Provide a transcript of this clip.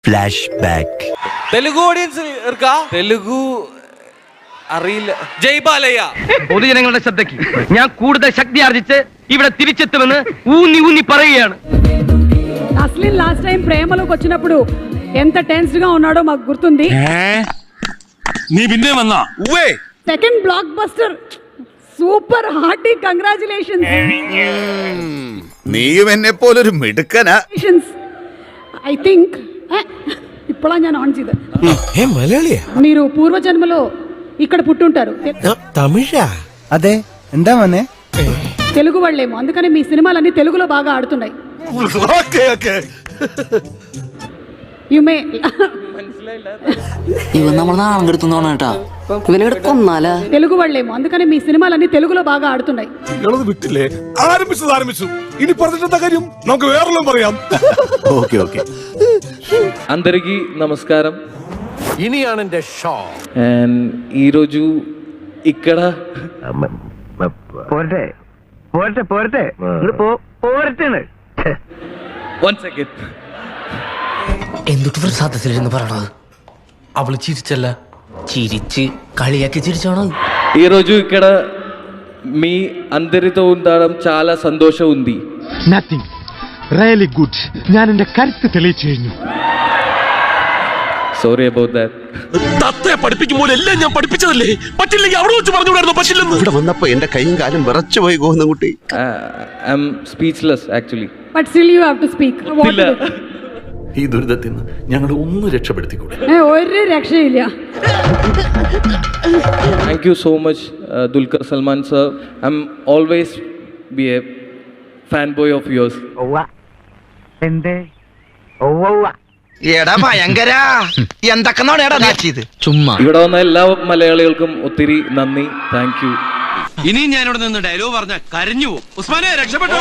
Flashback. Telugu audience Telugu അറിയില്ല. ജയ് ബാലയ്യ. പൊതുജനങ്ങളുടെ ശ്രദ്ധയ്ക്ക് ഞാൻ കൂടുതൽ ശക്തി ആർജിച്ച് ഇവിടെ തിരിച്ചെത്തുമെന്ന് ഊന്നി പറയുകയാണ്. అసలు లాస్ట్ టైం ప్రేమలోకి వచ్చినప్పుడు ఎంత టెన్స్డ్ గా ఉన్నాడో మాకు గుర్తుంది. നീ പിന്നെ വന്നാ second block buster super hearty congratulations. നീയും എന്നെ പോലൊരു മിടുക്കനാ. ఐ థింక్ ఇప్పుడా ഞാൻ ഓൺ ചെയ്ത് മലയാളിയാ? మీరు పూర్వజన్మలో ఇక్కడ పుట్టుంటారు. തമിഴാ? അതെ, എന്താ വന്നേ? తెలుగు వాళ్ళేమో, అందుకని మీ సినిమాలన్నీ తెలుగులో బాగా ఆడుతున్నాయి. యు మే ഇവൻ നമ്മൾ നാളം കെടുത്തുന്നോണ കേട്ടാ, ഇവനെ കൊന്നാലാ. తెలుగు వాళ్ళేమో, అందుకని మీ సినిమాలన్నీ తెలుగులో బాగా ఆడుతున్నాయి. വിട്ടില്ലേ? ആരംഭിച്ചു. ഇനി പറഞ്ഞിട്ടെന്താ കാര്യം? നമുക്ക് വേറെല്ലാം പറയാം. ഓക്കെ. అందరికీ నమస్కారం. ഇനിയാണ് എന്റെ ഷോ. ఈరోజు ఇక్కడ പോരട്ടെ വൺ സെക്കൻഡ്. എന്തുട്ട് പ്രസാദത്തിലിരുന്ന് പറയണത്? അവള് ചിരിച്ചല്ല, ചിരിച്ച് കളിയാക്കി ചിരിച്ചാണോ? ఈరోజు ఇక్కడ మీ అందరితో ఉండడం చాలా సంతోషం ఉంది. Nothing really good. ഞാൻ എന്റെ കരുത്ത് തെളിയിച്ചു കഴിഞ്ഞു. Sorry about that. തത്തയെ പഠിപ്പിക്കുമ്പോൾ എല്ലാം ഞാൻ പഠിപ്പിച്ചതല്ലേ? പറ്റില്ലെങ്കിൽ അവിടെ വെച്ച് പറഞ്ഞുകൂടായിരുന്നു. പറ്റില്ലെന്ന് ഇവിടെ വന്നപ്പോ എന്റെ കൈയും കാലും വിറച്ചു പോയി പോകുന്ന കുട്ടി. I am speechless actually. But still you have to speak. ഈ ദുരിതത്തിൽ നിന്ന് ഞങ്ങൾ ഒന്ന് രക്ഷപ്പെടുത്തിക്കൂടെ? ഒരു രക്ഷയില്ല. Thank you so much, Dulquer Salman sir. I'm always be a fanboy of yours. എടാ ഭയങ്കര എന്തൊക്കെ ചുമ്മാ. ഇവിടെ വന്ന എല്ലാ മലയാളികൾക്കും ഒത്തിരി നന്ദി. Thank you. ഇനി ഞാനിവിടെ നിന്ന് ഡയലോഗ് പറഞ്ഞ കരഞ്ഞു പോകും. ഉസ്മാനെ രക്ഷപ്പെട്ടോ.